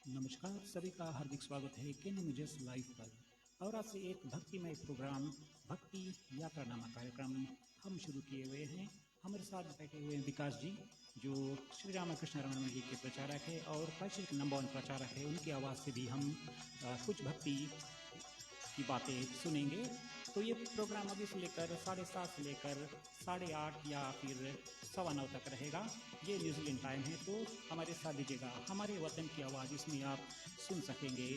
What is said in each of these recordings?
नमस्कार, सभी का हार्दिक स्वागत है केनी मुजस लाइव पर। और आज से एक भक्तिमय प्रोग्राम भक्ति यात्रा नामक कार्यक्रम हम शुरू किए हुए हैं। हमारे साथ बैठे हुए हैं विकास जी, जो श्री रामकृष्ण रमन जी के प्रचारक है और क्राइस्ट नंबर 1 प्रचारक है। उनकी आवाज़ से भी हम कुछ भक्ति की बातें सुनेंगे। तो ये प्रोग्राम अभी से लेकर 7:30 से लेकर 8:30 या फिर 9:15 तक रहेगा। ये न्यूजीलैंड टाइम है, तो हमारे साथ दीजिएगा। हमारे वतन की आवाज़ इसमें आप सुन सकेंगे,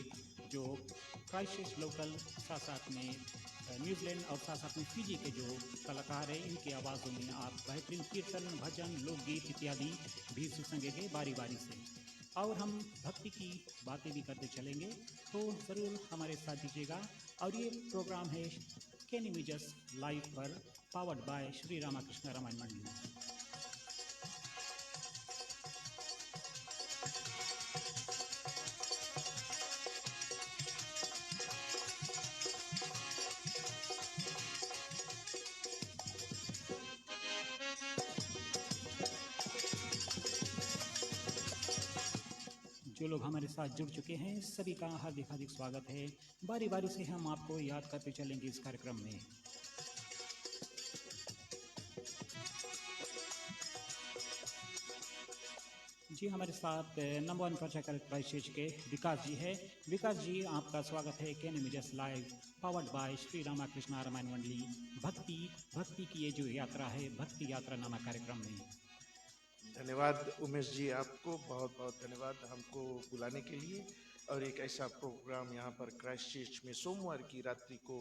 जो क्राइस्ट लोकल, साथ साथ में न्यूजीलैंड और साथ साथ में फिजी के जो कलाकार हैं, इनकी आवाज़ों में आप बेहतरीन कीर्तन, भजन, लोकगीत इत्यादि भी सुन सकेंगे बारी बारी से। और हम भक्ति की बातें भी करते चलेंगे, तो ज़रूर हमारे साथ दीजिएगा। और ये प्रोग्राम है केनी मुजस लाइव पर, पावर्ड बाय श्री रामकृष्ण रामायण मंडली। जो लोग हमारे साथ जुड़ चुके हैं, सभी का हार्दिक हार्दिक स्वागत है। बारी बारी से हम आपको याद करते चलेंगे इस कार्यक्रम में। जी, हमारे साथ नंबर 1 प्रचारक क्राइस्ट के विकास जी है। विकास जी, आपका स्वागत है केनी मुजस live, powered by Shri Ramakrishna Ramayan Mandali. भक्ति की ये जो यात्रा है, भक्ति यात्रा नामक कार्यक्रम में। धन्यवाद उमेश जी, आपको बहुत बहुत धन्यवाद हमको बुलाने के लिए और एक ऐसा प्रोग्राम यहाँ पर क्राइस्ट चर्च में सोमवार की रात्रि को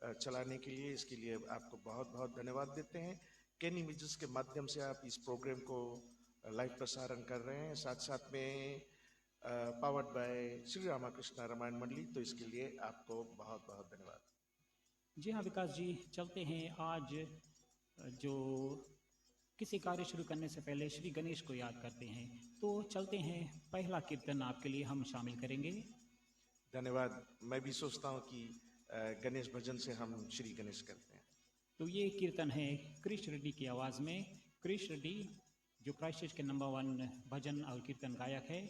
चलाने के लिए, इसके लिए आपको बहुत बहुत धन्यवाद देते हैं। केनी मुजस के माध्यम से आप इस प्रोग्राम को लाइव प्रसारण कर रहे हैं, साथ साथ में पावर्ड बाय श्री रामकृष्ण रामायण मंडली, तो इसके लिए आपको बहुत बहुत धन्यवाद। जी हाँ विकास जी, चलते हैं। आज जो किसी कार्य शुरू करने से पहले श्री गणेश को याद करते हैं, तो चलते हैं। पहला कीर्तन आपके लिए हम शामिल करेंगे। धन्यवाद। मैं भी सोचता हूँ कि गणेश भजन से हम श्री गणेश करते हैं। तो ये कीर्तन है क्रिश रेड्डी की आवाज़ में। क्रिश रेड्डी जो क्राइस्ट के नंबर 1 भजन और कीर्तन गायक है,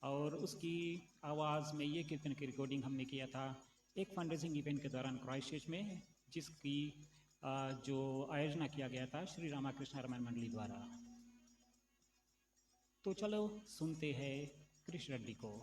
और उसकी आवाज़ में ये कीर्तन की रिकॉर्डिंग हमने किया था एक फंड रेजिंग इवेंट के दौरान क्राइस्ट में, जिसकी जो आयोजना किया गया था श्री रामकृष्ण रामायण मंडली द्वारा। तो चलो सुनते हैं क्रिश रेड्डी को।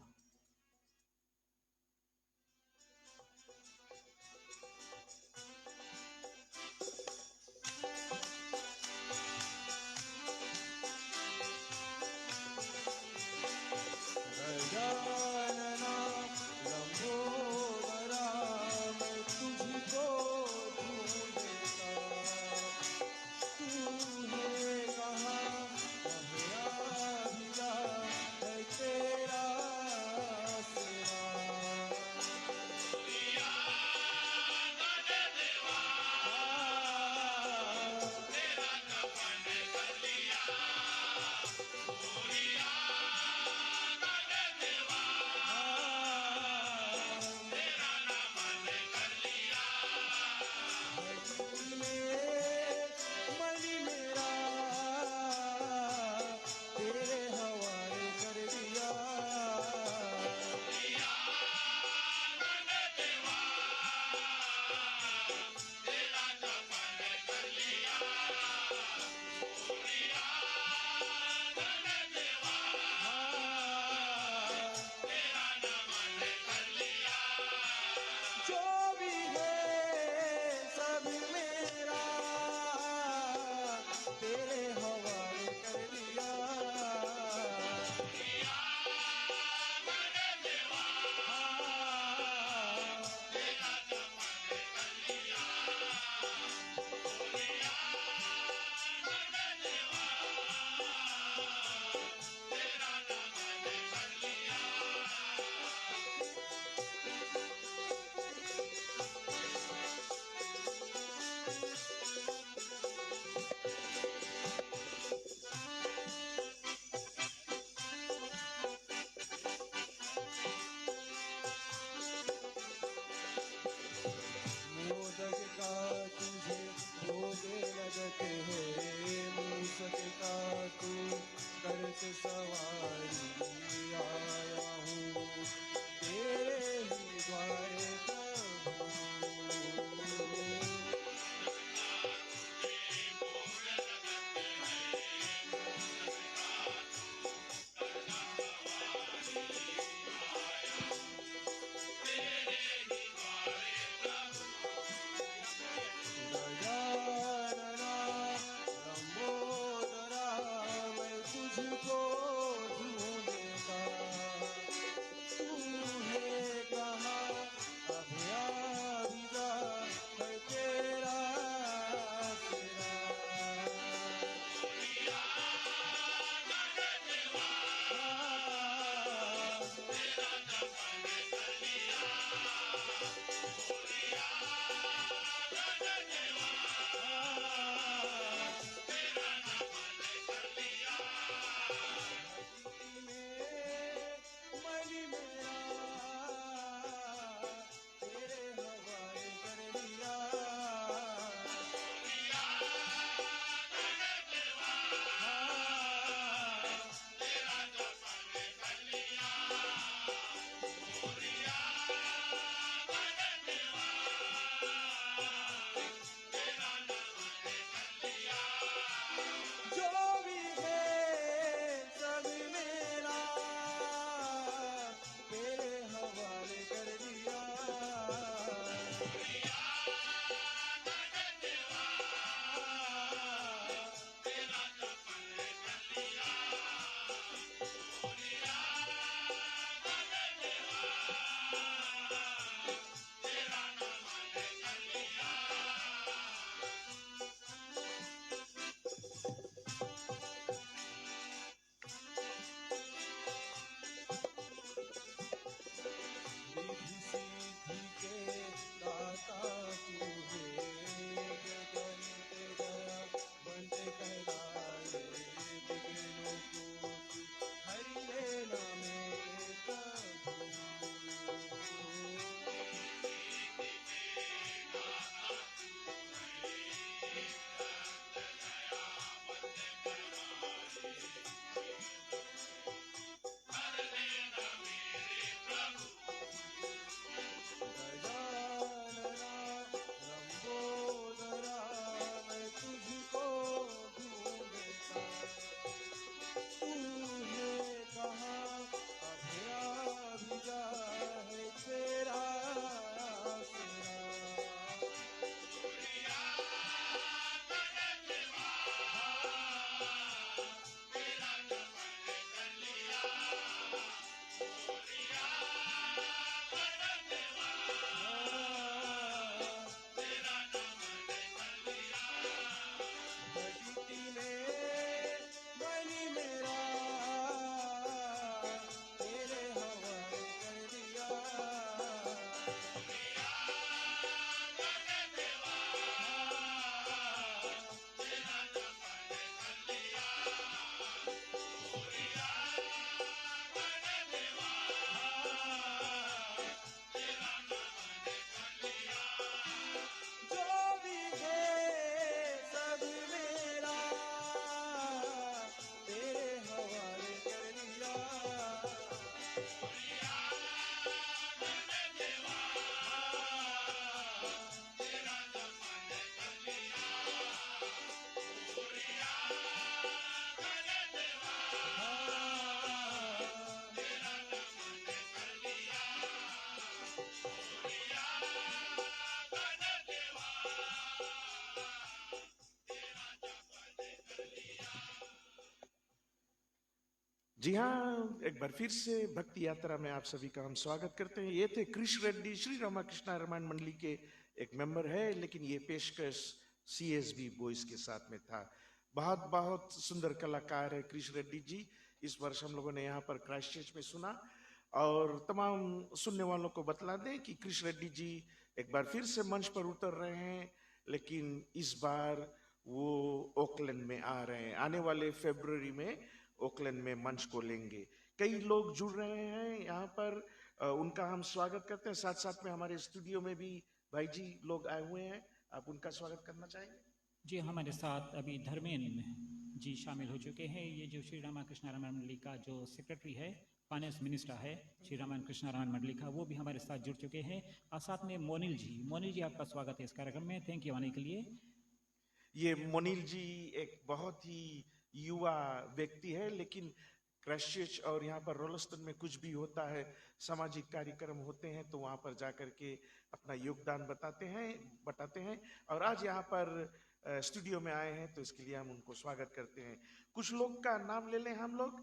लगते हैं मूसक का तू करत सवारी आया हूँ तेरे ही द्वारे प्रभु। गजानना लंबोदरा मैं तुझको ढूंढता तू है कहाँ अभया विदा है तेरा आसरा। मनी मेरा तेरे हवाले कर दिया। जो भी है सब मेरा तेरे हवाले कर दिया। रिद्धि सिद्धि के दाता तू है जगन्ते दया बनते कहलाए विघ्नों को तू हरि लेना मेरे प्रभु। गजानना लंबोदरा मैं तुझको ढूंढता तू है कहाँ अभया विदा है तेरा आसरा। प्रकृति ने बनी मेरा तेरे हवाले कर दिया। जो भी है सब मेरा तेरे हवाले कर दिया। जी हाँ, एक बार फिर से भक्ति यात्रा में आप सभी का हम स्वागत करते हैं। ये थे कृष रेड्डी, श्री रामाकृष्णा रामायण मंडली के एक मेंबर है, लेकिन ये पेशकश CSB बॉयज के साथ में था। बहुत बहुत सुंदर कलाकार है कृष रेड्डी जी। इस वर्ष हम लोगों ने यहाँ पर क्राइस्ट चर्च में सुना, और तमाम सुनने वालों को बतला दें कि कृष रेड्डी जी एक बार फिर से मंच पर उतर रहे हैं, लेकिन इस बार वो ओकलैंड में आ रहे हैं। आने वाले फरवरी में ओकलैंड में मंच को लेंगे। कई लोग जुड़ रहे हैं यहाँ पर, उनका हम स्वागत करते हैं। साथ साथ में हमारे स्टूडियो में भी भाई जी लोग आए हुए हैं, आप उनका स्वागत करना चाहेंगे? जी हमारे साथ अभी धर्मेंद्र जी शामिल हो चुके हैं। ये जो श्री रामाकृष्ण रामायण मंडली का जो सेक्रेटरी है, फाइनेंस मिनिस्टर है श्री रामाकृष्ण रामायण मंडली का, वो भी हमारे साथ जुड़ चुके हैं। और साथ में मोनिल जी आपका स्वागत है इस कार्यक्रम में। थैंक यू आने के लिए। ये मोनिल जी एक बहुत ही युवा व्यक्ति है, लेकिन क्राइस्टचर्च और यहाँ पर रोलस्टन में कुछ भी होता है, सामाजिक कार्यक्रम होते हैं, तो वहाँ पर जाकर के अपना योगदान बताते हैं। और आज यहाँ पर स्टूडियो में आए हैं, तो इसके लिए हम उनको स्वागत करते हैं। कुछ लोग का नाम ले लें हम लोग।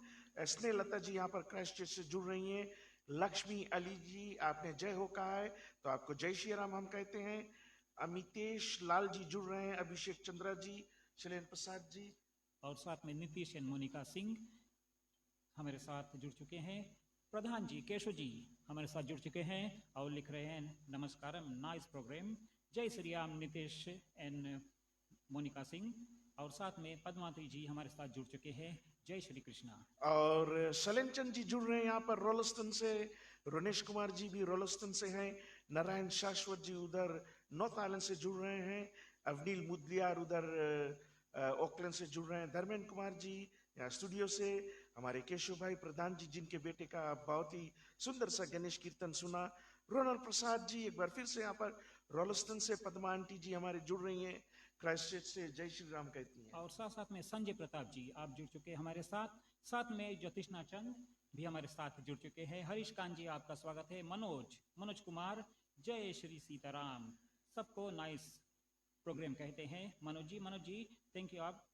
स्नेह लता जी यहाँ पर क्राइस्टचर्च से जुड़ रही हैं। लक्ष्मी अली जी, आपने जय हो कहा है, तो आपको जय श्री राम हम कहते हैं। अमितेश लाल जी जुड़ रहे हैं। अभिषेक चंद्रा जी, शैलेंद्र प्रसाद जी, और साथ में नीतीश एंड मोनिका सिंह हमारे साथ जुड़ चुके हैं। प्रधान जी केशव जी हमारे साथ जुड़ चुके हैं और लिख रहे हैं नमस्कारम, नाइस प्रोग्राम, जय श्री राम नीतीश एंड मोनिका सिंह। और साथ में पद्मावती जी हमारे साथ जुड़ चुके हैं, जय श्री कृष्णा। और शैलेंद्र चंद जी जुड़ रहे हैं यहाँ पर रोलस्टन से। रोनेश कुमार जी भी रोलस्टन से हैं। नारायण शाश्वत जी उधर नॉर्थ आइलैंड से जुड़ रहे हैं। अवनील मुदलियार उधर ओकलैंड से जुड़ रहे हैं। धर्मेंद्र कुमार जी यहाँ स्टूडियो से। हमारे केशव भाई प्रधान जी, जिनके बेटे का बहुत ही सुंदर सा गणेश कीर्तन सुना। रोनल प्रसाद जी एक बार फिर से यहाँ पर रोलस्टन से। पद्मा आंटी जी हमारे जुड़ रही हैं क्राइस्टचर्च से, जय श्री राम कहती हैं। और साथ में संजय प्रताप जी आप जुड़ चुके हैं हमारे साथ। साथ में ज्योतिष्णा चंद भी हमारे साथ जुड़ चुके हैं। हरीश कांत जी आपका स्वागत है। मनोज कुमार, जय श्री सीताराम। सबको नाइस प्रोग्राम कहते हैं। मनोज जी थैंक यू आप।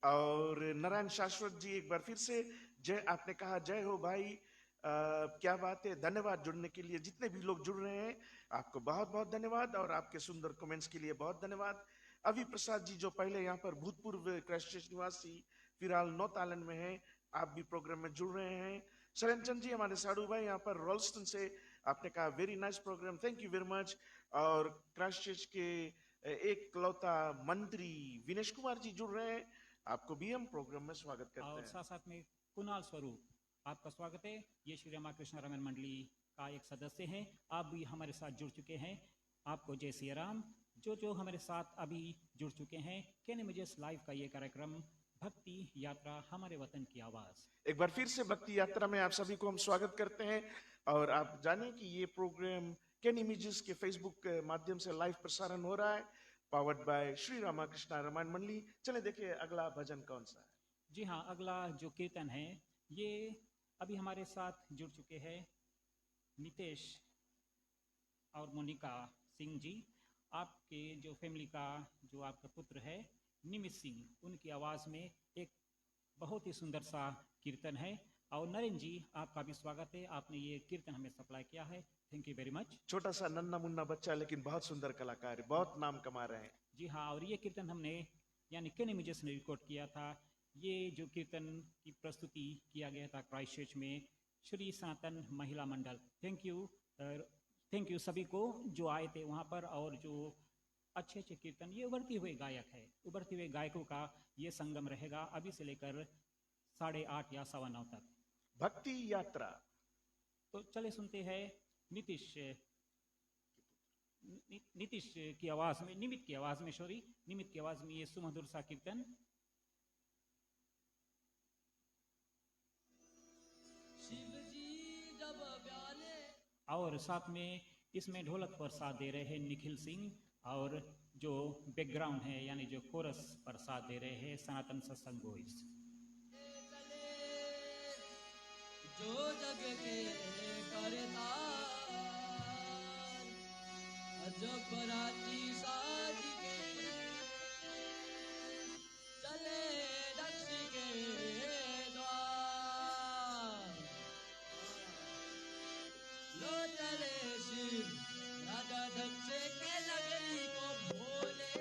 और नारायण शाश्वत जी एक बार फिर से जय, आपने कहा जय हो भाई। क्या बात है, धन्यवाद जुड़ने के लिए। जितने भी लोग जुड़ रहे हैं आपको बहुत बहुत धन्यवाद, और आपके सुंदर कमेंट्स के लिए बहुत धन्यवाद। अभी प्रसाद जी जो पहले यहाँ पर भूतपूर्व क्राइस्टचर्च निवासी, फिलहाल नॉर्थ आइलैंड में हैं, आप भी प्रोग्राम में जुड़ रहे हैं। शरण जी हमारे साड़ू भाई यहाँ पर रोल्स्टन से, आपने कहा very nice programme, thank you very much. और क्राइस्टचर्च के एक लौता मंत्री विनेश कुमार जी जुड़ रहे हैं, आपको भी हम प्रोग्राम में स्वागत करते और हैं। साथ में कुणाल स्वरूप आपका स्वागत है। ये श्री रामाकृष्ण रामायण मंडली का एक सदस्य हैं, आप भी हमारे साथ जुड़ चुके हैं। आपको जय श्री राम। जो हमारे साथ अभी जुड़ चुके हैं, कैन मुझे लाइव का ये कार्यक्रम भक्ति यात्रा हमारे वतन की आवाज। एक बार फिर से भक्ति यात्रा में आप सभी को हम स्वागत करते हैं। और आप जाने कि ये प्रोग्राम कैन इमेजेस के फेसबुक के माध्यम से लाइव प्रसारण हो रहा है, पावर्ड बाय श्री रामाकृष्ण रामायण मंडली। चले देखिए अगला भजन कौन सा है। जी हाँ, अगला जो कीर्तन है, ये अभी हमारे साथ जुड़ चुके हैं नितेश और मोनिका सिंह जी। आपके जो फैमिली का जो आपका पुत्र है निमित सिंह, उनकी आवाज़ में एक बहुत ही सुंदर सा कीर्तन है। और नरेंद्र जी आपका भी स्वागत है, आपने ये कीर्तन हमें सप्लाई किया है, थैंक यू वेरी मच। छोटा सा नन्ना मुन्ना बच्चा, लेकिन बहुत सुंदर कलाकार है, बहुत नाम कमा रहे हैं। जी हाँ, और ये कीर्तन हमने यानी कैन इमेजेस ने रिकॉर्ड किया था। ये जो कीर्तन की प्रस्तुति किया गया था क्राइस्टचर्च में श्री सनातन महिला मंडल। थैंक यू सभी को जो आए थे वहाँ पर, और जो अच्छे कीर्तन, ये उभरती हुए गायक है, उभरते हुए गायकों का ये संगम रहेगा अभी से लेकर 8:30 या 9:15 तक। भक्ति यात्रा। तो चले सुनते हैं नीतीश की आवाज में, निमित की आवाज में ये सुमधुर सा कीर्तन। और साथ में इसमें ढोलक पर साथ दे रहे हैं निखिल सिंह, और जो बैकग्राउंड है यानी जो कोरस पर साथ दे रहे हैं सनातन सत्संग वॉइस। जो जग के करतार, अजब बराती साज के चले दक्ष के द्वार। लो चले शिव राजा दक्ष के नगरी को भोले,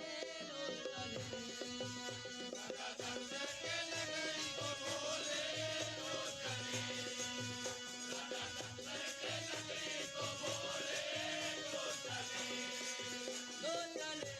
लो चले राजा दक्ष के नगरी को भोले, लो चले राजा दक्ष के नगरी को भोले, लो चले लो चले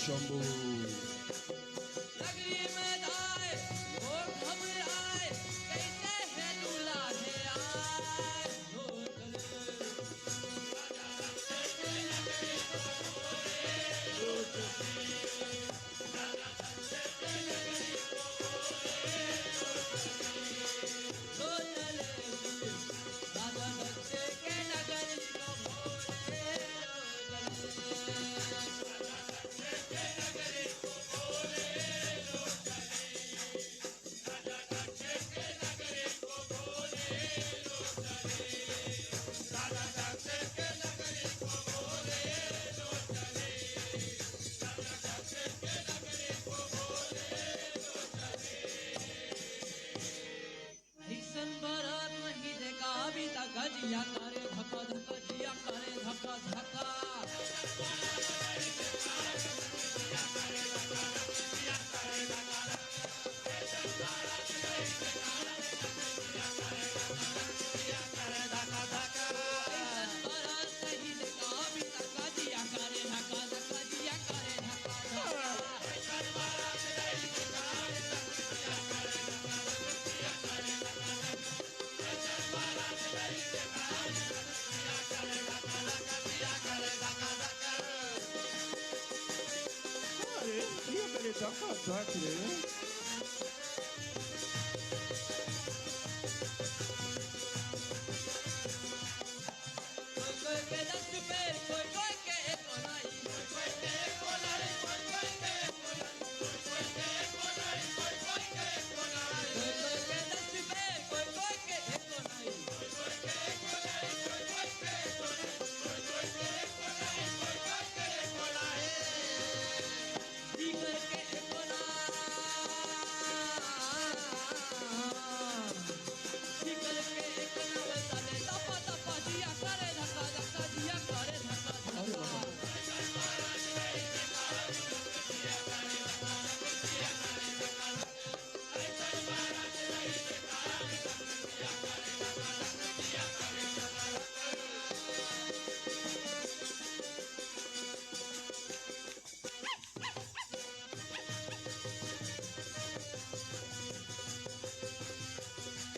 शंभू नगरी में जाए लोग घबराए कैसे है दुल्हे आए लो चले लो चले राजा दक्षे के नगरी को भोले लो चले भीषण भरत नहीं देखा अभी तक जिया करे धक्का धक्का जिया करे धक्का धक्का भीषण भरत नहीं देखा अभी तक जिया करे धक्का धक्का जिया करे धक्का धक्का अरे ये मेरे धक्का धक रे कोई के 10 पैर कोई के एक नहीं कोई के एक नहीं कोई के एक नहीं कोई के एक नहीं कोई के एक नहीं कोई के 10 पैर कोई के एक नहीं कोई के एक नहीं कोई के एक नहीं कोई के एक नहीं कोई के एक नहीं दीगर के एक दीगर के एक ना चले तपा तपा जिया करे धक्का धक्का जिया करे धक्का धक्का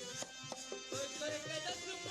कोई के 10 मुख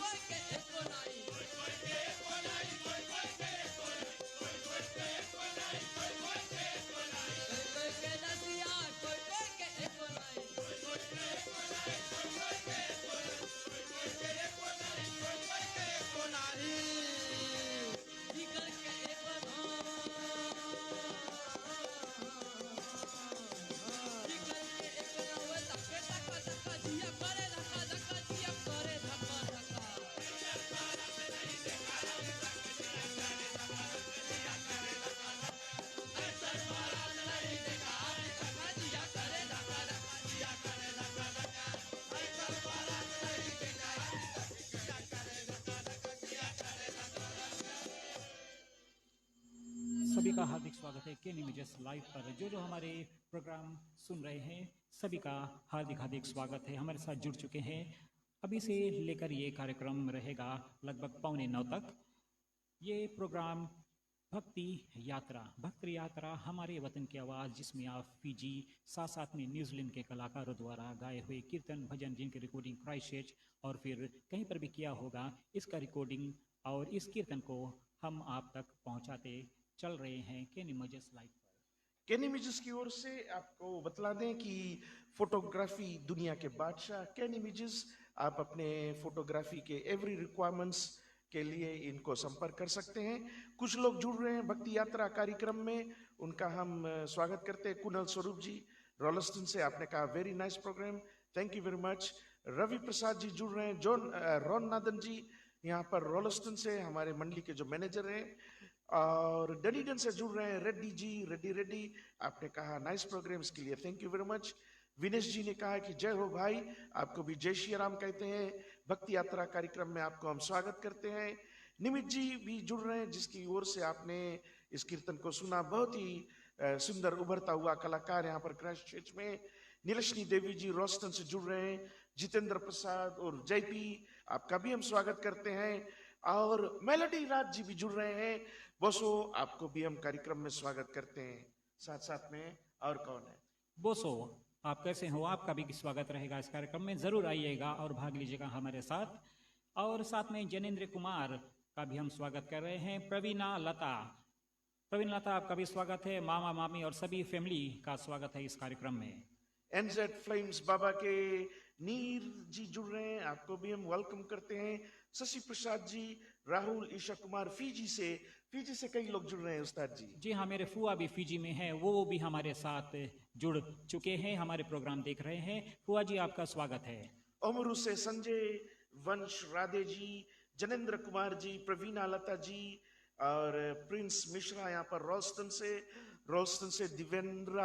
कोई के एक नहीं कोई के एक नहीं कोई के एक नहीं कोई के एक नहीं कोई के एक नहीं कोई के 10 मुख कोई के एक नहीं कोई के एक नहीं कोई के एक नहीं कोई के एक नहीं कोई के एक नहीं दीगर के एक ना दीगर के एक ना वे कहे बका बका जिया करे धक्का धक्का जिया करे धक्का धक्का सभी का हार्दिक स्वागत है केन इमेजेस लाइव पर। जो हमारे प्रोग्राम सुन रहे हैं सभी का हार्दिक हार्दिक स्वागत है। हमारे साथ जुड़ चुके हैं। अभी से लेकर ये कार्यक्रम रहेगा लगभग 8:45 तक। ये प्रोग्राम भक्ति यात्रा हमारे वतन की आवाज़, जिसमें आप फीजी साथ साथ में न्यूजीलैंड के कलाकारों द्वारा गाए हुए कीर्तन भजन, जिनकी रिकॉर्डिंग क्राइस्टचर्च और फिर कहीं पर भी किया होगा, इसका रिकॉर्डिंग और इस कीर्तन को हम आप तक पहुंचाते चल रहे हैं केन इमेजेस लाइव पर। केन इमेजेस की ओर से आपको बतला दें कि फोटोग्राफी दुनिया के बादशाह केन इमेजेस, आप अपने फोटोग्राफी के एवरी रिक्वायरमेंट्स के लिए इनको संपर्क कर सकते हैं। कुछ लोग जुड़ रहे हैं भक्ति यात्रा कार्यक्रम में, उनका हम स्वागत करते हैं। कुणाल स्वरूप जी रॉलस्टन से, आपने कहा very nice programme, thank you very much. Ravi Prasad ji जुड़ रहे हैं। रॉन नादन जी यहाँ पर रॉलस्टन से, हमारे मंडली के जो मैनेजर हैं। और डनीडन से जुड़ रहे हैं रेड्डी जी, रेड्डी, आपने कहा नाइस प्रोग्राम, इसके लिए thank you very much. Vinesh ji ने कहा कि जय हो भाई, आपको भी जय श्री राम कहते हैं। भक्ति यात्रा कार्यक्रम में आपको हम स्वागत करते हैं। निमित जी भी जुड़ रहे हैं, जिसकी ओर से आपने इस कीर्तन को सुना, बहुत ही सुंदर उभरता हुआ कलाकार यहाँ पर क्राइस्ट चर्च में। नीलशनी देवी जी रोस्टन से जुड़ रहे हैं। जितेंद्र प्रसाद और जयपी, आपका भी हम स्वागत करते हैं। और मेलोडी राज जी भी जुड़ रहे हैं। बसो, आपको भी हम कार्यक्रम में स्वागत करते हैं। साथ साथ में और कौन है? बोसो, आप कैसे हो? आपका भी स्वागत रहेगा इस कार्यक्रम में, जरूर आइएगा और भाग लीजिएगा हमारे साथ। और साथ में जनेंद्र कुमार का भी हम स्वागत कर रहे हैं। प्रवीणा लता, आपका भी स्वागत है। मामा मामी और सभी फैमिली का स्वागत है इस कार्यक्रम में। एनजेड फ्लेम्स बाबा के नीर जी जुड़ रहे हैं, आपको भी हम वेलकम करते हैं। शशि प्रसाद जी, राहुल, ईशा कुमार फीजी से कई लोग जुड़ रहे हैं उस्ताद जी। जी हाँ, मेरे फुआ भी फीजी में हैं, वो भी हमारे साथ जुड़ चुके हैं, हमारे प्रोग्राम देख रहे हैं। फुआ जी, आपका स्वागत है। अमरू से संजय, वंश, राधे जी, जनेंद्र कुमार जी, प्रवीणा लता जी और प्रिंस मिश्रा यहाँ पर रोल्स्टन से दिवेंद्र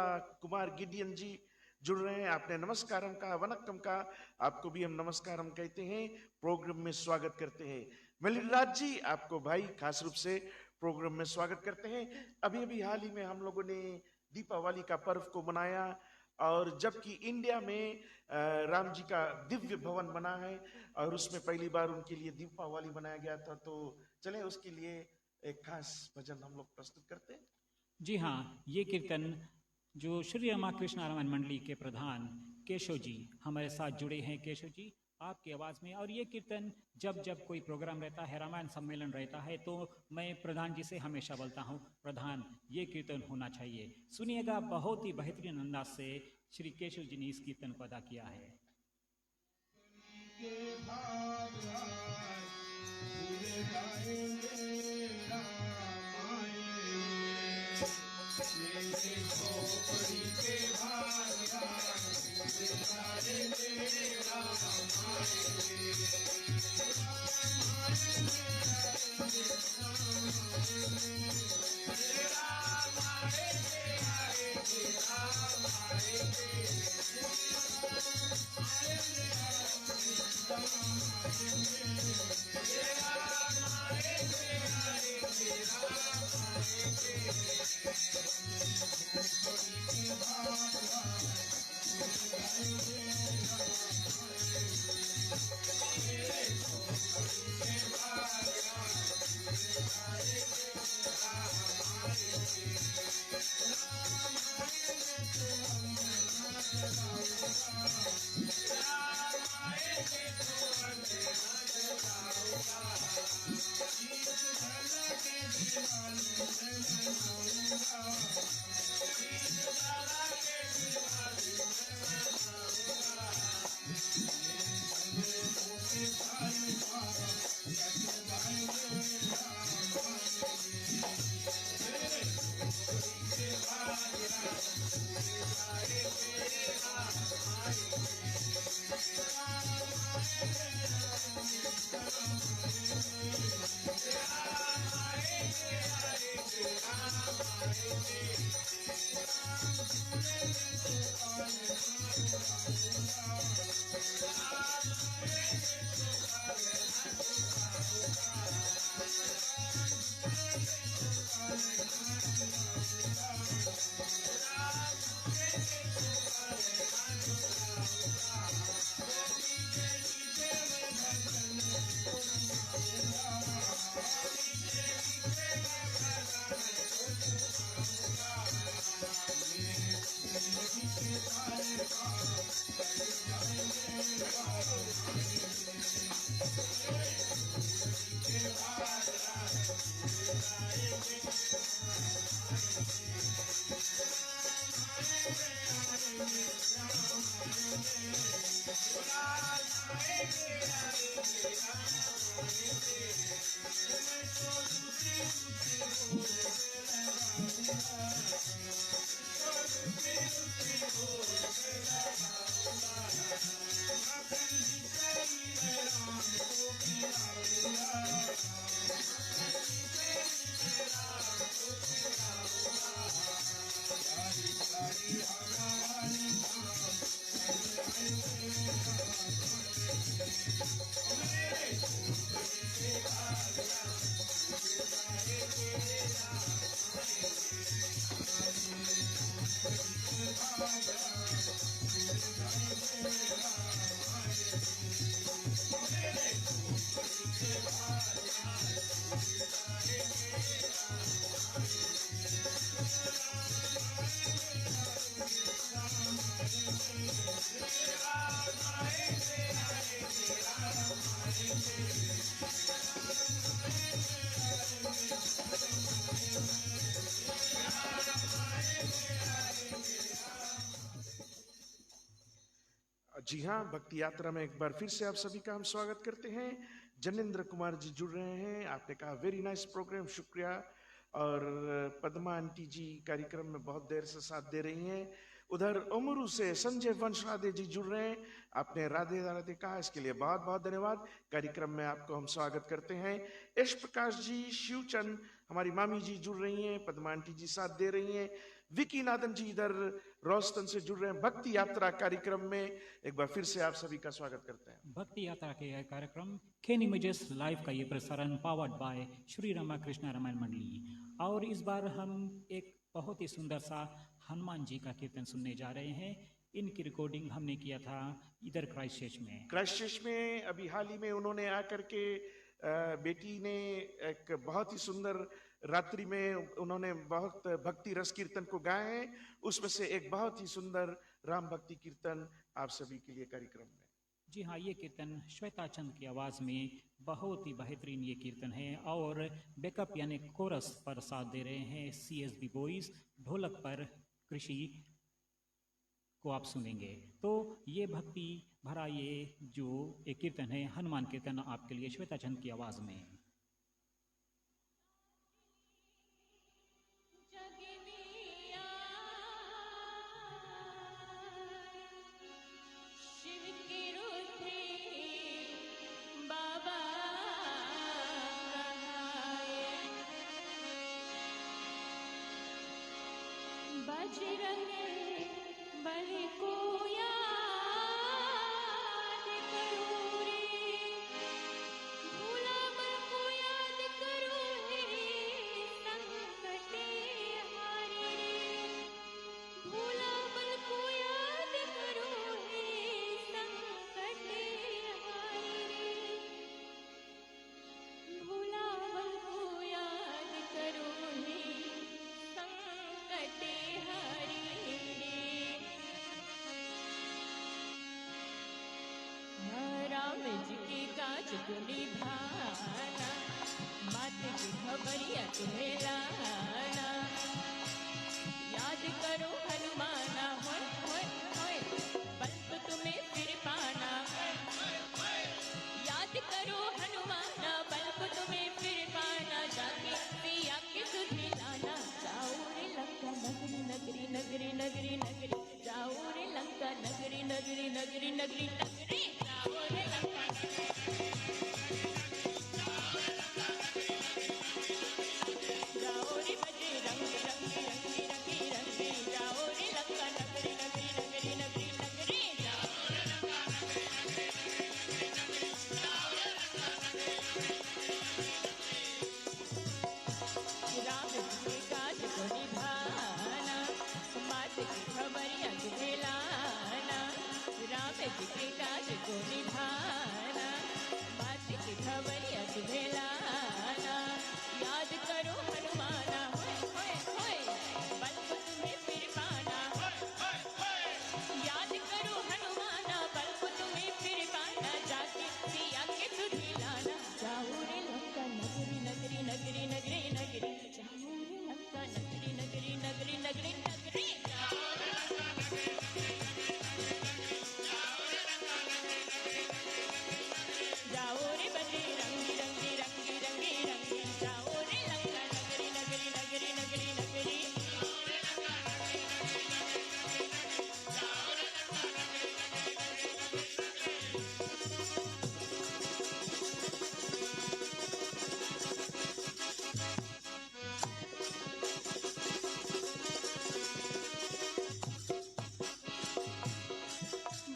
कुमार गिडियन जी जुड़ रहे हैं। आपने नमस्कारम का, वनक्कम का, आपको भी हम नमस्कारम कहते हैं, प्रोग्राम में स्वागत करते हैं। मलिराज जी, आपको भाई खास रूप से प्रोग्राम में स्वागत करते हैं। अभी हाल ही में हम लोगों ने दीपावली का पर्व को मनाया, और जबकि इंडिया में राम जी का दिव्य भवन बना है और उसमें पहली बार उनके लिए दीपावली मनाया गया था, तो चले उसके लिए एक खास भजन हम लोग प्रस्तुत करते हैं। जी हाँ, ये कीर्तन जो श्री रमा कृष्ण रामायण मंडली के प्रधान केशव जी हमारे साथ जुड़े हैं। केशव जी, आपकी आवाज़ में। और ये कीर्तन जब कोई प्रोग्राम रहता है, रामायण सम्मेलन रहता है, तो मैं प्रधान जी से हमेशा बोलता हूँ, प्रधान ये कीर्तन होना चाहिए। सुनिएगा, बहुत ही बेहतरीन अंदाज से श्री केशव जी ने इस कीर्तन को अदा किया है। जी हाँ, भक्ति यात्रा में एक बार फिर से आप सभी का हम स्वागत करते हैं। जनेंद्र कुमार जी जुड़ रहे हैं। आपने कहा वेरी नाइस प्रोग्राम, शुक्रिया। और पद्मा आंटी जी कार्यक्रम में बहुत देर से साथ दे रही हैं। उधर उमरू से संजय वंश राधे जी जुड़ रहे हैं। आपने राधे राधे कहा, इसके लिए बहुत बहुत धन्यवाद। कार्यक्रम में आपको हम स्वागत करते हैं। यश प्रकाश जी, शिवचंद, हमारी मामी जी जुड़ रही हैं। पद्मा आंटी जी साथ दे रही हैं। विकी नादन जी इधर रोस्टन से जुड़ रहे हैं। भक्ति यात्रा कार्यक्रम में एक बार फिर से आप सभी का स्वागत करते हैं। भक्ति यात्रा के यह कार्यक्रम केन इमेजेस लाइव का ये प्रसारण पावर्ड बाय श्री रामाकृष्ण रामायण मंडली। और इस बार हम एक बहुत ही सुंदर सा हनुमान जी का कीर्तन सुनने जा रहे हैं। इनकी रिकॉर्डिंग हमने किया था इधर क्राइस्टचर्च में। क्राइस्टचर्च में अभी हाल ही में उन्होंने आकर के बेटी ने एक बहुत ही सुंदर रात्रि में उन्होंने बहुत भक्ति रस कीर्तन को गाए हैं। उसमें से एक बहुत ही सुंदर राम भक्ति कीर्तन आप सभी के लिए कार्यक्रम में। जी हाँ, ये कीर्तन श्वेता चंद की आवाज़ में बहुत ही बेहतरीन ये कीर्तन है। और बैकअप यानी कोरस पर साथ दे रहे हैं CSB बॉयज। ढोलक पर कृषि को आप सुनेंगे। तो ये भक्ति भरा ये जो एक कीर्तन है हनुमान कीर्तन आपके लिए श्वेता चंद की आवाज़ में। बजरंग बली को याद करो रे, भोला बल को याद करो रे, संकट हारे रे, भोला बल को याद करो रे, संकट हारे रे, भोला बल को याद करो रे, संकट हारे रे। राम जी के काज को निभाना, मात की खबरिया तुम्हें लाना, याद करो हनुमाना, होय होय होय, बल तो तुम्हें फिर पाना, याद करो हनुमाना, बल को तुम्हें फिर पाना, जाके पिया के सुधि लाना, जाओ रे लंका नगरी नगरी नगरी नगरी नगरी, जाओ रे लंका नगरी नगरी नगरी नगरी नगरी, जाओ रे लंका नगरी, जाओ रे बजरंग रंगी रंगी रंगी रंगी, जाओ रे लंका नगरी नगरी नगरी नगरी नगरी, जाओ रे लंका नगरी नगरी नगरी नगरी, जाओ रे लंका नगरी नगरी। राम जी के काज को निभाना, मात की खबरिया तुम्हें लाना, राम जी के काज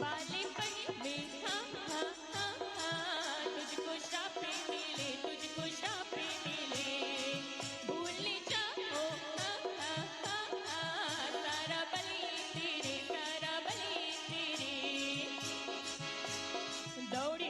बालेपन में हाँ, तुझको श्रापे मिले, तुझको श्रापे मिले। भूल जाओ सारा बलि तेरे, सारा बलि तेरे। दौड़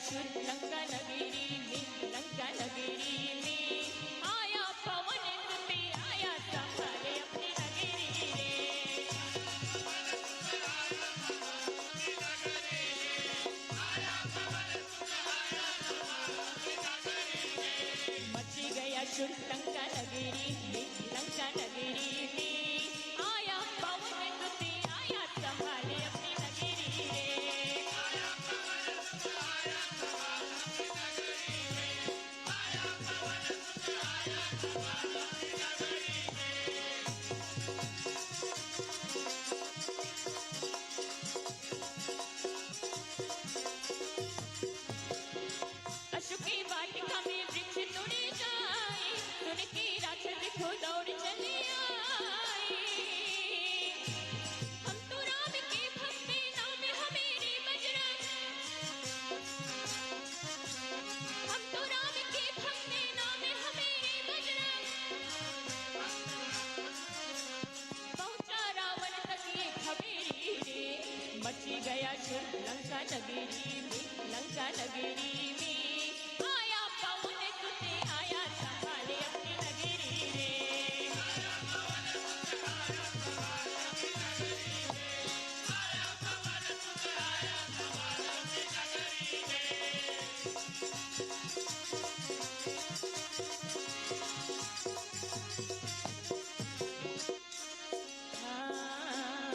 शुद्ध लंका नगरी में, लंका नगरी में आया पवन सुते, आया संभाले अपनी नगरी रे। मची गया शुद्ध लंका नगरी में, लंका नगरी में आया पवन सुते, आया संभाले अपनी नगरी रे। अशोक की वाटिका में वृक्ष तोड़े जाए, सुन के राक्षस को दौड़ चले आए। हम तो राम के भक्त हैं, नाम हमेरे बजरंग। हम तो राम के भक्त हैं, नाम हमेरे बजरंग। पहुंचा रावण तक ये खबेरी रे, मची गया शुद्ध लंका नगरी में, लंका नगरी में आया पवन सुते, आया संभाले अपनी नगरी रे। हाँ,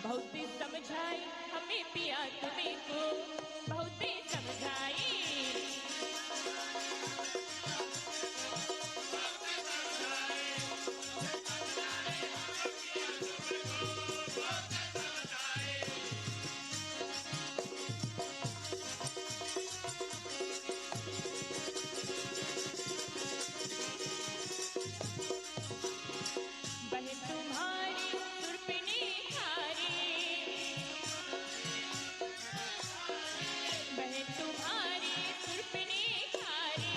बहुत ही समझाई हमें पिया तुम्हें को, बहुत ही समझाई। बहन तुम्हारी सुरपिनी खारी, बहन तुम्हारी सुरपिनी खारी,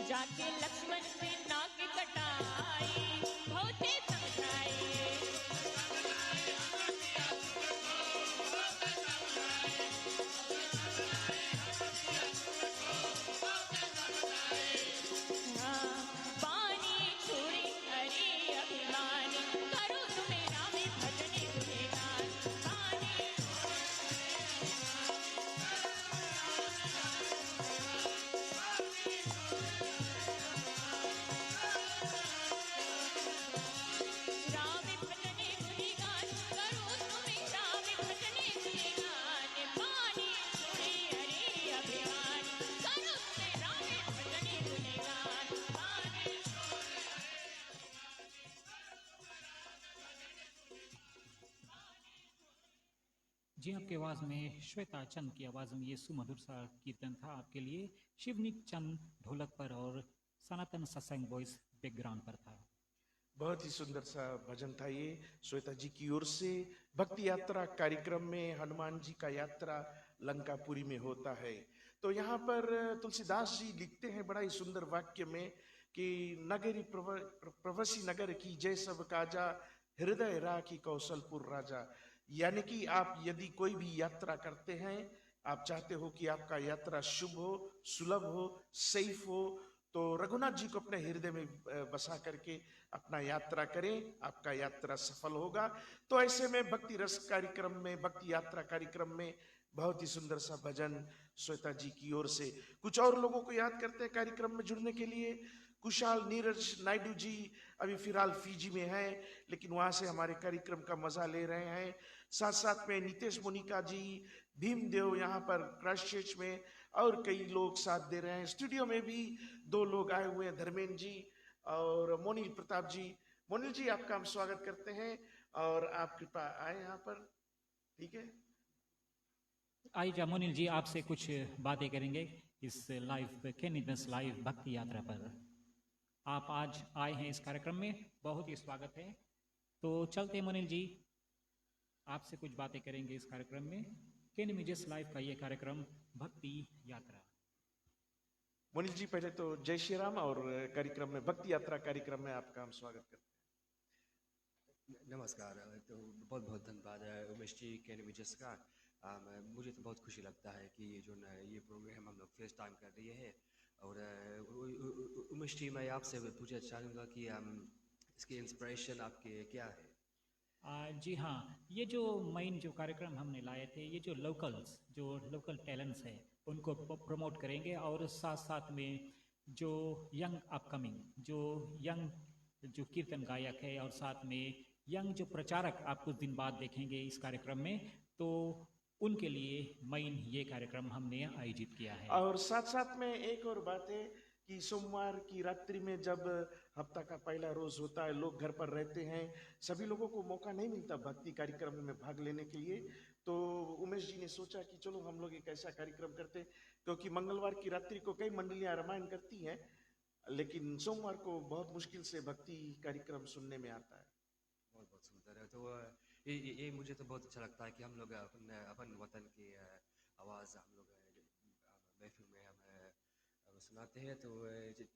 जाके लक्ष्मण से नाक कटाई, बहुत ही समझाई। हाँ, पानी छोड़ी हरि अभिमानी, करो तुम्हें राम भजने गुणगान। पानी राम भजने गुणगान, करो तुम्हें राम भजने गुणगान। पानी छोड़ी हरि अभिमान, करो तुम्हें राम भजने गुणगान। पानी जी आपकी आवाज़ में श्वेता चंद की आवाज़ में ये सुमधुर सा कीर्तन था आपके लिए। शिवनिक चंद ढोलक पर और सनातन सत्संग वॉइस बैकग्राउंड पर था। बहुत ही सुंदर सा भजन था ये श्वेता जी की ओर से। भक्ति यात्रा कार्यक्रम में हनुमान जी का यात्रा लंकापुरी में होता है। तो यहाँ पर तुलसीदास जी लिखते हैं बड़ा ही सुंदर वाक्य में कि नगरी प्रवसी नगर की जय सब काजा, हृदय राखी कौशलपुर राजा। यानी कि आप यदि कोई भी यात्रा करते हैं, आप चाहते हो कि आपका यात्रा शुभ हो, सुलभ हो, सेफ हो, तो रघुनाथ जी को अपने हृदय में बसा करके अपना यात्रा करें, आपका यात्रा सफल होगा। तो ऐसे में भक्ति रस कार्यक्रम में, भक्ति यात्रा कार्यक्रम में बहुत ही सुंदर सा भजन श्वेता जी की ओर से। कुछ और लोगों को याद करते हैं कार्यक्रम में जुड़ने के लिए। कुशाल नीरज नायडू जी अभी फिलहाल फीजी में हैं, लेकिन वहां से हमारे कार्यक्रम का मजा ले रहे हैं। साथ साथ में नितेश मोनिका जी, भीमदेव यहाँ पर क्राइस्टचर्च में, और कई लोग साथ दे रहे हैं। स्टूडियो में भी 2 लोग आए हुए हैं, धर्मेंद्र जी और मोनिल प्रताप जी। मोनिल जी आपका हम स्वागत करते हैं और आप कृपा आए यहाँ पर, ठीक है। आइजा मोनिल जी आपसे कुछ बातें करेंगे इस लाइव कैनिदस लाइव भक्ति यात्रा पर। आप आज आए हैं इस कार्यक्रम में, बहुत ही स्वागत है। तो चलते हैं मोनिल जी, आपसे कुछ बातें करेंगे इस कार्यक्रम में। कैनिमिजस लाइव का ये कार्यक्रम भक्ति यात्रा। मोनिल जी पहले तो जय श्री राम, और कार्यक्रम में भक्ति यात्रा कार्यक्रम में आपका हम स्वागत करते हैं। नमस्कार। तो बहुत बहुत धन्यवाद उमेश जी कहने में जिसका मुझे तो बहुत खुशी लगता है कि ये जो न ये प्रोग्राम हम लोग फर्स्ट टाइम कर रहे हैं। और उमेश जी मैं आपसे पूछना चाहूँगा कि इसकी इंस्पिरेशन आपके क्या है? जी हाँ, ये जो मेन जो कार्यक्रम हमने लाए थे, ये जो लोकल टैलेंट्स हैं उनको प्रमोट करेंगे, और साथ साथ में जो यंग अपकमिंग जो कीर्तन गायक है, और साथ में यंग जो प्रचारक आप कुछ दिन बाद देखेंगे इस कार्यक्रम में, तो उनके लिए मेन ये कार्यक्रम हमने आयोजित किया है। और साथ साथ में एक और बात है कि सोमवार की रात्रि में जब हफ्ता का पहला रोज होता है, लोग घर पर रहते हैं, सभी लोगों को मौका नहीं मिलता भक्ति कार्यक्रम में भाग लेने के लिए। तो उमेश जी ने सोचा कि चलो हम लोग एक ऐसा कार्यक्रम करते हैं, क्योंकि मंगलवार की रात्रि को कई मंडलियां रामायण करती हैं, लेकिन सोमवार को बहुत मुश्किल से भक्ति कार्यक्रम सुनने में आता है। बहुत बहुत सुंदर है। तो ये मुझे तो बहुत अच्छा लगता है कि हम लोग अपन अपन वतन की आवाज़ हम लोग महफिल में हम सुनाते हैं। तो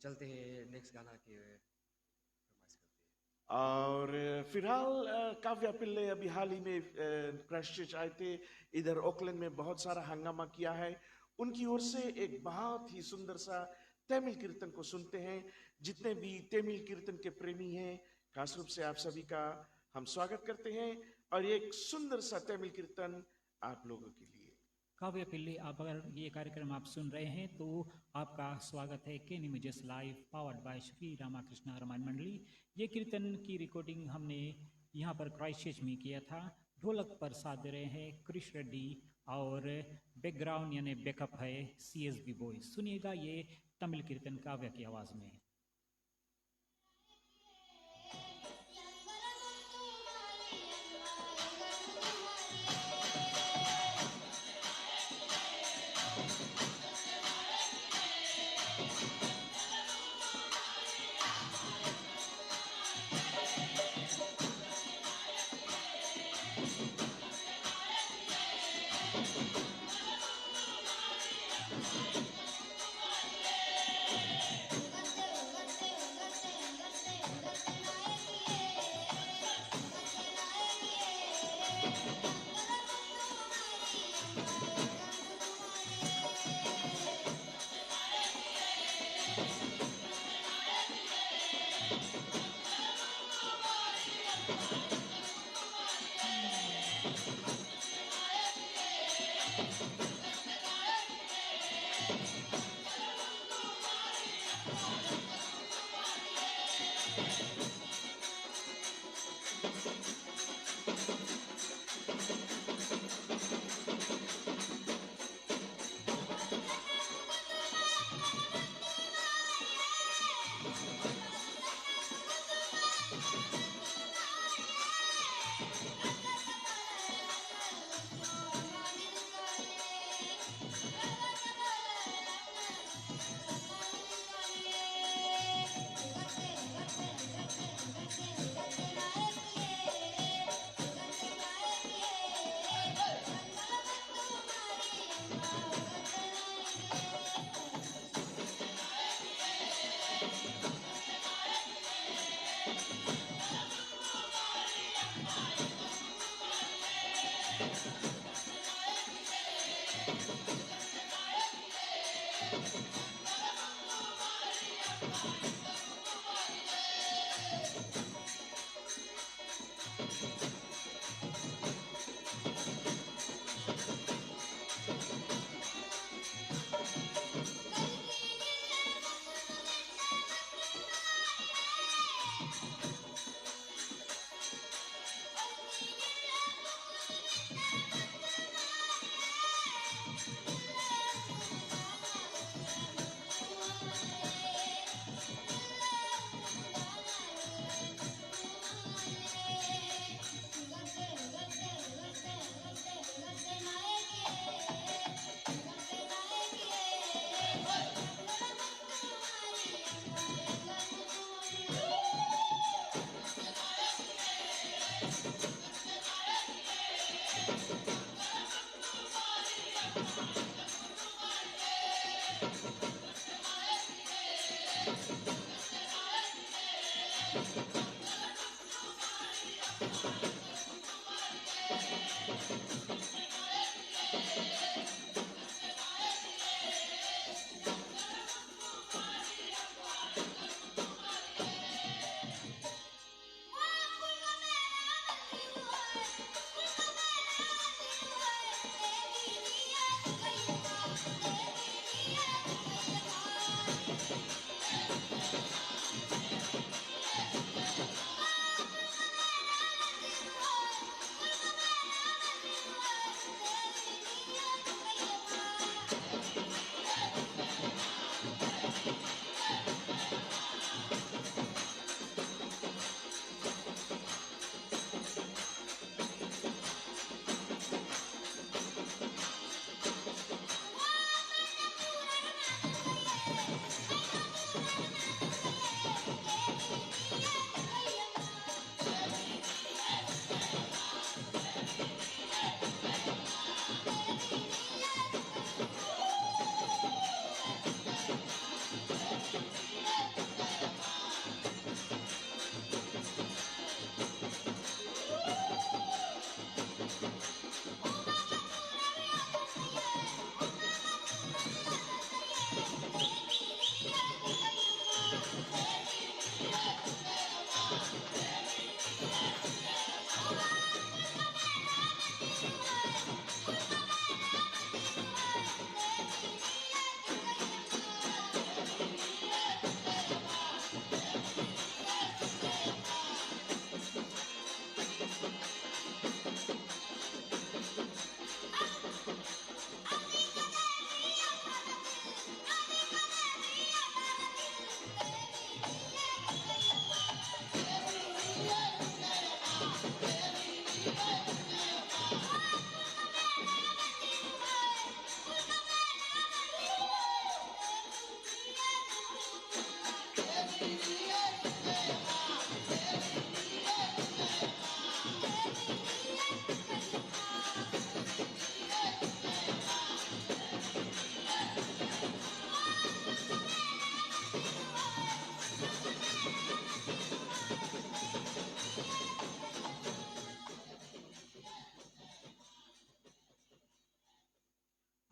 चलते हैं नेक्स्ट गाना की फरमाइश करते हैं। और फिलहाल काव्या पिल्ले अभी हाल ही में क्राइस्टचर्च आए थे, इधर ओकलैंड में बहुत सारा हंगामा किया है। उनकी ओर से एक बहुत ही सुंदर सा तमिल कीर्तन को सुनते हैं। जितने भी तमिल कीर्तन के प्रेमी हैं, खास रूप से आप सभी का हम स्वागत करते हैं, और एक सुंदर सा तमिल कीर्तन आप लोगों के लिए। काव्य पिल्ली, आप अगर ये कार्यक्रम आप सुन रहे हैं तो आपका स्वागत है के images live powered by Shri Ramakrishna Ramayan Mandali. ये कीर्तन की रिकॉर्डिंग हमने यहाँ पर क्राइस्टचर्च में किया था। ढोलक पर साथ दे रहे हैं कृष रेड्डी, और बैकग्राउंड यानी बैकअप है CSB बॉयज। सुनिएगा ये तमिल कीर्तन काव्य की आवाज़ में।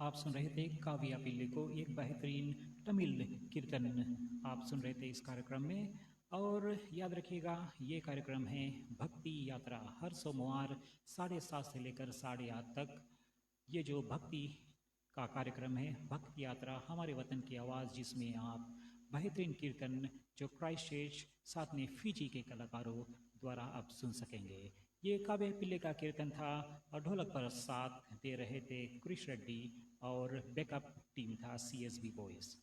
आप सुन रहे थे काव्या पिल्ले को, एक बेहतरीन तमिल कीर्तन आप सुन रहे थे इस कार्यक्रम में। और याद रखिएगा, ये कार्यक्रम है भक्ति यात्रा, हर सोमवार 7:30 से लेकर 8:30 तक। ये जो भक्ति का कार्यक्रम है, भक्ति यात्रा, हमारे वतन की आवाज़, जिसमें आप बेहतरीन कीर्तन जो क्राइस्ट चर्च साथ में फीजी के कलाकारों द्वारा आप सुन सकेंगे। ये काव्य पिल्ले का कीर्तन था और ढोलक पर साथ दे रहे थे क्रिश रेड्डी और बैकअप टीम था CSB बॉयज।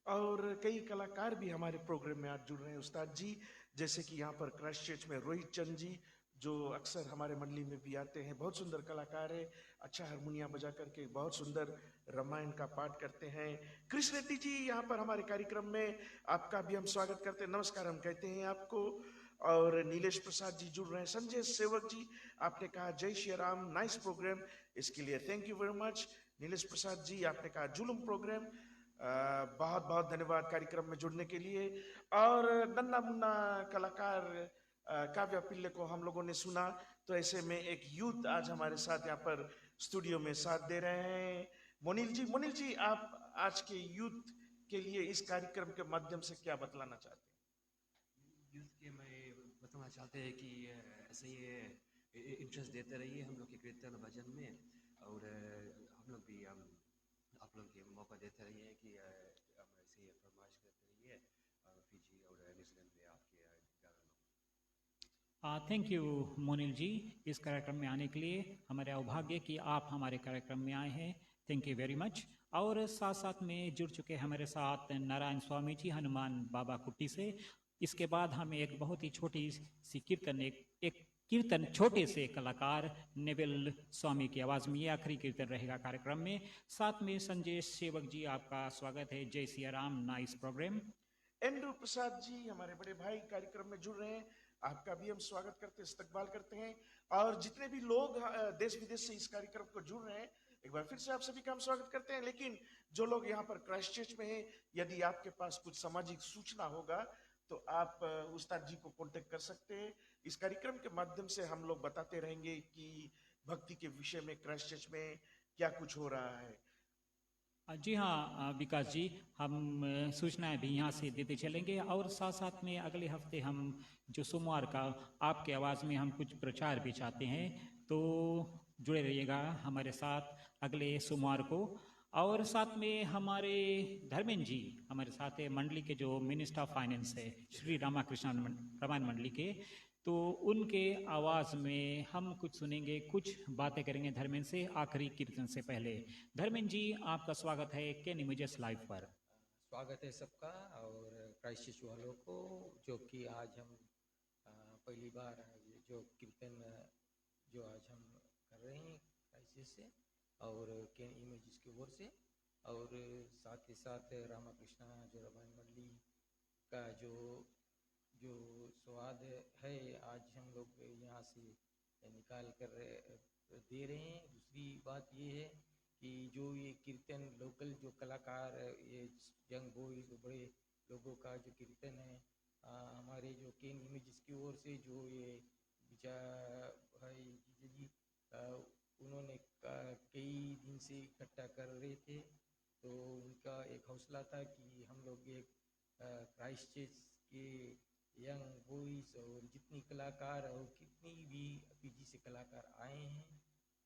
और कई कलाकार भी हमारे प्रोग्राम में आज जुड़ रहे हैं उस्ताद जी, जैसे कि यहाँ पर क्राइस्ट चर्च में रोहित चंद जी, जो अक्सर हमारे मंडली में भी आते हैं, बहुत सुंदर कलाकार है, अच्छा हारमोनिया बजा करके बहुत सुंदर रामायण का पाठ करते हैं। कृष्ण रेड्डी जी यहाँ पर हमारे कार्यक्रम में, आपका भी हम स्वागत करते हैं, नमस्कार हम कहते हैं आपको। और नीलेश प्रसाद जी जुड़ रहे हैं। संजय सेवक जी, आपने कहा जय श्री राम, नाइस प्रोग्राम, इसके लिए thank you very much. Nilesh Prasad ji, आपने कहा जुलूम प्रोग्राम, बहुत बहुत धन्यवाद कार्यक्रम में जुड़ने के लिए। और नन्ना मुन्ना कलाकार काव्या पिल्ले को हम लोगों ने सुना, तो ऐसे में एक यूथ आज हमारे साथ यहाँ पर स्टूडियो में साथ दे रहे हैं, मोनिल जी आप आज के यूथ के लिए इस कार्यक्रम के माध्यम से क्या बतलाना चाहते हैं? यूथ के मैं बताना चाहते हैं कि ऐसे ही इंटरेस्ट देते रहिए हम लोग के कीर्तन भजन में, और हम लोग भी आप लोग के मौका देते रहिए कि हम ऐसे ही फरमाइश करते रहिए फीजी और न्यूजीलैंड में आपके गाना। थैंक यू मोनिल जी, इस कार्यक्रम में आने के लिए। हमारे सौभाग्य कि आप हमारे कार्यक्रम में आए हैं, थैंक यू वेरी मच। और साथ साथ में जुड़ चुके हमारे साथ नारायण स्वामी जी, हनुमान बाबा कुट्टी से। इसके बाद हम एक बहुत ही छोटी सी कीर्तन, एक कीर्तन छोटे से कलाकार नेवल स्वामी की आवाज़ में, ये आखिरी कीर्तन रहेगा कार्यक्रम में। साथ में संजय सेवक जी, आपका स्वागत है, Jai Siya Ram, nice programme. Andrew Prasad ji हमारे बड़े भाई कार्यक्रम में जुड़ रहे हैं, आपका भी हम स्वागत करते हैं, इस्तकबाल करते हैं। और जितने भी लोग देश विदेश से इस कार्यक्रम को जुड़ रहे हैं, एक बार फिर से आप सभी का हम स्वागत करते हैं। लेकिन जो लोग यहाँ पर क्राइस्ट चर्च में हैं, यदि आपके पास कुछ सामाजिक सूचना होगा तो आप उस्ताद जी को कांटेक्ट कर सकते हैं। इस कार्यक्रम के माध्यम से हम लोग बताते रहेंगे कि भक्ति के विषय में क्राइस्ट चर्च में क्या कुछ हो रहा है। जी हाँ विकास जी, हम सूचनाएं भी यहाँ से देते चलेंगे। और साथ साथ में अगले हफ्ते हम जो सोमवार का आपके आवाज़ में हम कुछ प्रचार भी चाहते हैं, तो जुड़े रहिएगा हमारे साथ अगले सोमवार को। और साथ में हमारे धर्मेंद्र जी हमारे साथ है, मंडली के जो मिनिस्टर ऑफ फाइनेंस है श्री रामाकृष्ण रामायण मंडली के, तो उनके आवाज़ में हम कुछ सुनेंगे, कुछ बातें करेंगे धर्मेंद्र से आखिरी कीर्तन से पहले। धर्मेंद्र जी, आपका स्वागत है कैन इमेजेस लाइव पर। स्वागत है सबका, और क्राइस्ट चर्च वालों को, जो कि आज हम पहली बार जो कीर्तन जो आज हम कर रहे हैं क्राइस्ट चर्च से और कैन इमेजेस की ओर से, और साथ ही साथ रामाकृष्णा जो रामायण मंडली का जो स्वाद है, आज हम लोग यहाँ से निकाल कर दे रहे हैं। दूसरी बात ये है कि जो ये कीर्तन लोकल जो कलाकार, ये यंग बॉयज, बड़े लोगों का जो कीर्तन है, हमारे जो कैन इमेजेस की ओर से जो ये भाई जी उन्होंने कई दिन से इकट्ठा कर रहे थे, तो उनका एक हौसला था कि हम लोग एक क्राइस्ट चर्च के यंग बॉयज और जितनी कलाकार और कितनी भी पीजी से कलाकार आए हैं,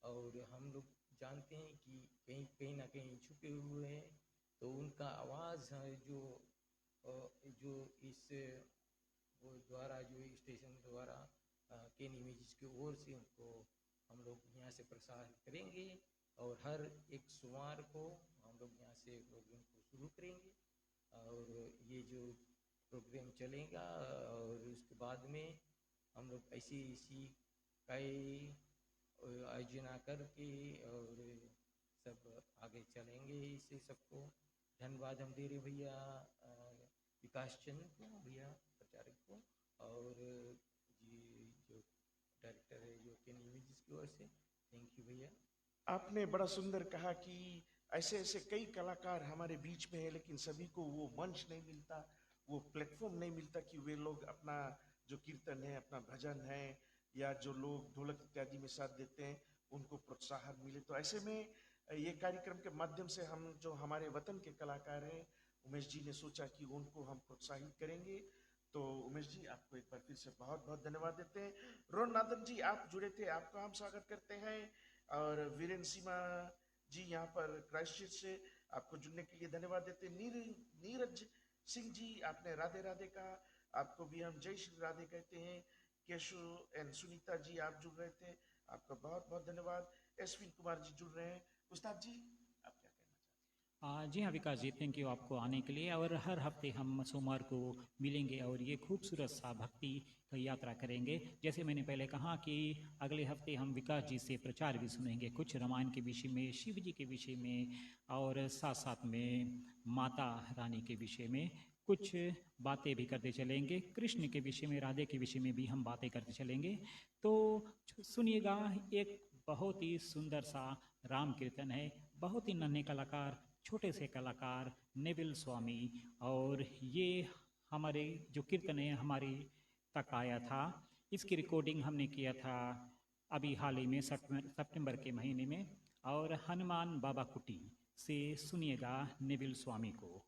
और हम लोग जानते हैं कि कहीं ना कहीं छुपे हुए हैं, तो उनका आवाज़ जो इस द्वारा, जो स्टेशन द्वारा कैन इमेजेस की ओर से उनको हम लोग यहाँ से प्रसार करेंगे। और हर एक सोमवार को हम लोग यहाँ से प्रोग्राम को शुरू करेंगे, और ये जो प्रोग्राम चलेगा, और उसके बाद में हम लोग ऐसी कई आयोजन करके और सब आगे चलेंगे। इसे सबको धन्यवाद हम दे रहे भैया विकास चंद्र को, भैया प्रचारक को, और जी जो डायरेक्टर है जो कैन इमेजेस की ओर से, थैंक यू भैया। आपने बड़ा सुंदर कहा कि ऐसे ऐसे कई कलाकार हमारे बीच में है, लेकिन सभी को वो मंच नहीं मिलता, वो प्लेटफॉर्म नहीं मिलता कि वे लोग अपना जो कीर्तन है, अपना भजन है, या जो लोग ढोलक इत्यादि में साथ देते हैं, उनको प्रोत्साहन मिले। तो ऐसे में ये कार्यक्रम के माध्यम से हम जो हमारे वतन के कलाकार हैं, उमेश जी ने सोचा कि उनको हम प्रोत्साहित करेंगे। तो उमेश जी, आपको एक बार फिर से बहुत बहुत धन्यवाद देते हैं। रोहन नाथन जी, आप जुड़े थे, आपका हम स्वागत करते हैं। और वीरेन सीमा जी यहाँ पर क्राइस्टचर्च से, आपको जुड़ने के लिए धन्यवाद देते हैं। नीरज सिंह जी, आपने राधे राधे कहा, आपको भी हम जय श्री राधे कहते हैं। केशु एंड सुनीता जी, आप जुड़ रहे थे, आपका बहुत बहुत धन्यवाद। एसविन कुमार जी जुड़ रहे हैं। उस्ताद जी, आप क्या कहना चाहते हैं? जी हाँ विकास जी, थैंक यू आपको आने के लिए। और हर हफ्ते हम सोमवार को मिलेंगे और ये खूबसूरत सा भक्ति की यात्रा करेंगे। जैसे मैंने पहले कहा कि अगले हफ्ते हम विकास जी से प्रचार भी सुनेंगे, कुछ रामायण के विषय में, शिव जी के विषय में, और साथ साथ में माता रानी के विषय में कुछ बातें भी करते चलेंगे। कृष्ण के विषय में, राधे के विषय में भी हम बातें करते चलेंगे। तो सुनिएगा, एक बहुत ही सुंदर सा राम कीर्तन है। बहुत ही नन्हे कलाकार, छोटे से कलाकार नेविल स्वामी, और ये हमारे जो कीर्तन है हमारे तक आया था। इसकी रिकॉर्डिंग हमने किया था अभी हाल ही में सितंबर के महीने में। और हनुमान बाबा कुटी से सुनिएगा नेविल स्वामी को।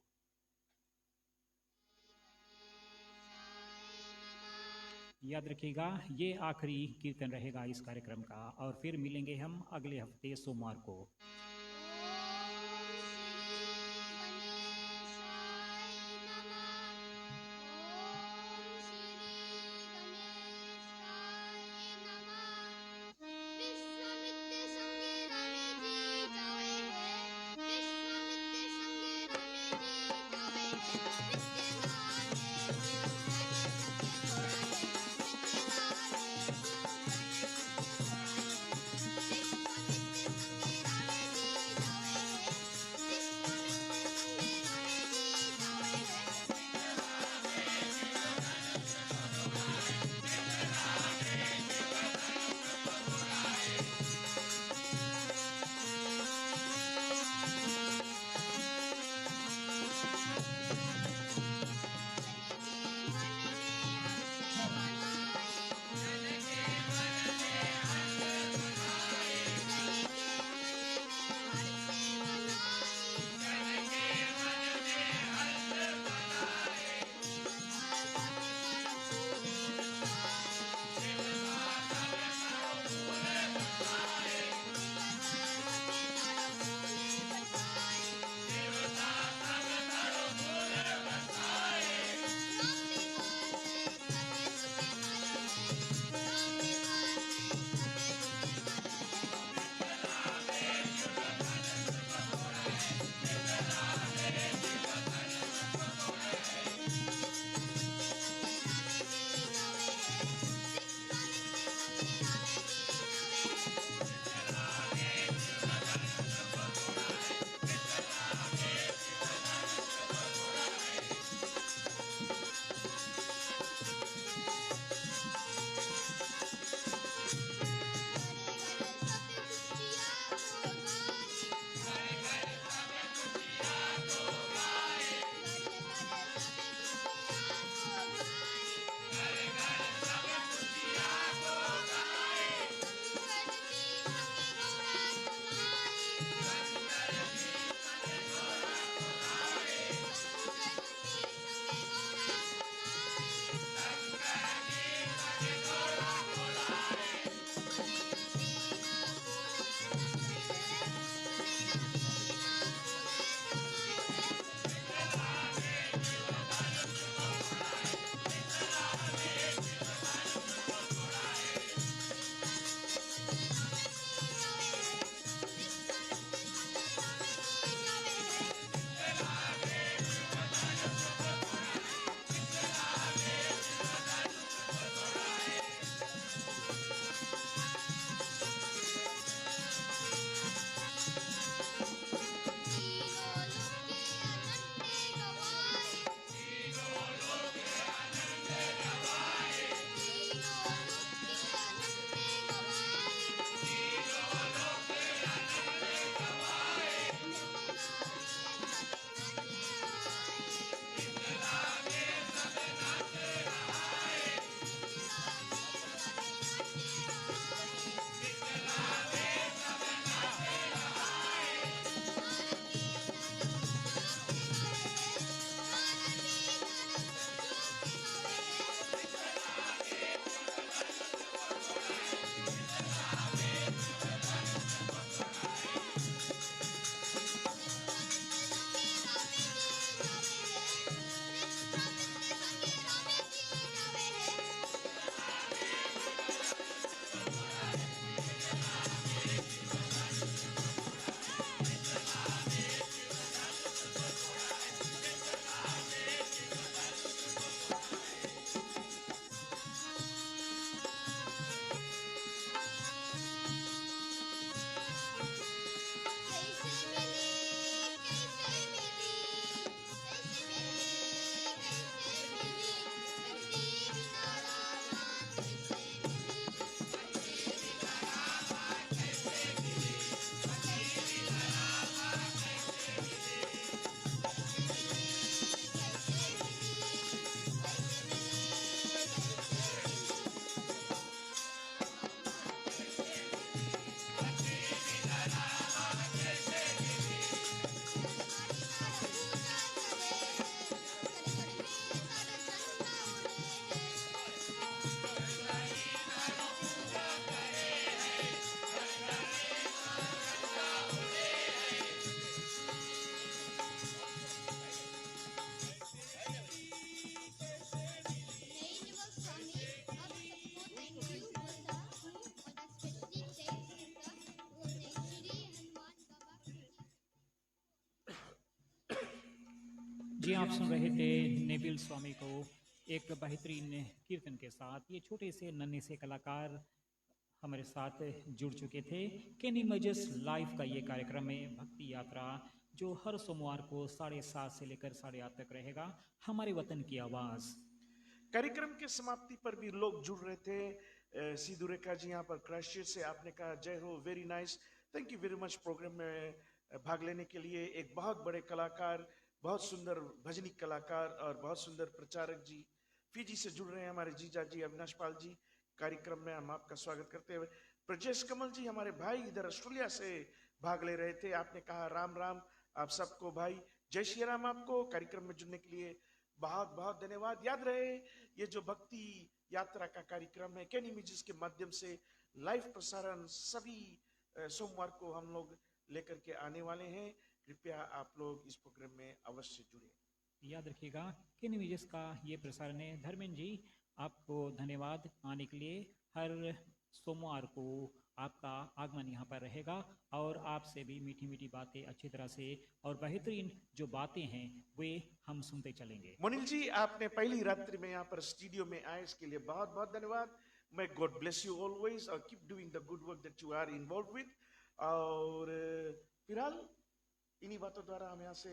याद रखिएगा, ये आखिरी कीर्तन रहेगा इस कार्यक्रम का, और फिर मिलेंगे हम अगले हफ्ते सोमवार को। जी आप सुन रहे थे नेबिल स्वामी को एक बेहतरीन कीर्तन के साथ। ये छोटे से नन्हे से कलाकार हमारे साथ जुड़ चुके थे। कैन इमेजेस लाइव का ये कार्यक्रम है भक्ति यात्रा, जो हर सोमवार को 7:30 से लेकर 8:30 तक रहेगा। हमारे वतन की आवाज़। कार्यक्रम के समाप्ति पर भी लोग जुड़ रहे थे। सिद्धू रेखा जी यहाँ पर क्राइस्टचर्च से, आपने कहा जय हो, very nice, thank you very much programme में भाग लेने के लिए। एक बहुत बड़े कलाकार, बहुत सुंदर भजनी कलाकार और बहुत सुंदर प्रचारक जी फिजी से जुड़ रहे हैं, हमारे जीजा जी अविनाश पाल जी। कार्यक्रम में हम आपका स्वागत करते हुए ब्रजेश कमल जी हमारे भाई इधर ऑस्ट्रेलिया से भाग ले रहे थे। आपने कहा राम राम आप सबको भाई, जय श्री राम आपको। कार्यक्रम में जुड़ने के लिए बहुत बहुत धन्यवाद। याद रहे ये जो भक्ति यात्रा का कार्यक्रम है कैन इमेजेस के माध्यम से लाइव प्रसारण सभी सोमवार को हम लोग लेकर के आने वाले हैं। कृपया आप लोग इस प्रोग्राम में अवश्य जुड़े। याद रखिएगा कैन इमेजेस का ये प्रसारण है। धर्मेंद्र जी आपको धन्यवाद आने के लिए। हर सोमवार को आपका आगमन यहाँ पर रहेगा और आपसे भी मीठी मीठी बातें अच्छी तरह से और बेहतरीन जो बातें हैं वे हम सुनते चलेंगे। मोनिल जी आपने पहली रात्रि में यहाँ पर स्टूडियो में आए इसके लिए बहुत बहुत धन्यवाद। मैं गॉड ब्लेस यू ऑलवेज और keep doing the good work that you are involve with. और फिलहाल इन्हीं बातों द्वारा हम यहाँ से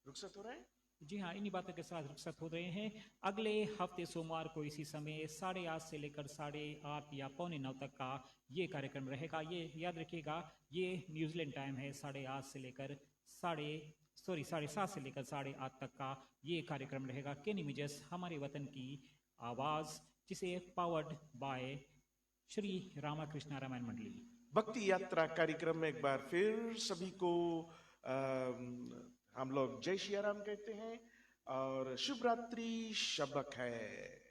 रुखसत हो रहे हैं। जी हाँ, इन्हीं बातों के साथ रुखसत हो रहे हैं। अगले हफ्ते सोमवार को इसी समय 8:30 से लेकर 8:30 या 8:45 तक का ये कार्यक्रम रहेगा। ये याद रखिएगा, ये न्यूजीलैंड टाइम है। 8:30 से लेकर 7:30 से लेकर 8:30 तक का ये कार्यक्रम रहेगा। कैन इमेजेस हमारे वतन की आवाज़, जिसे पावर्ड बाय श्री रामाकृष्णा रामायण मंडली। भक्ति यात्रा कार्यक्रम में एक बार फिर सभी को हम लोग जय श्री राम कहते हैं और शुभ रात्रि, शब खैर।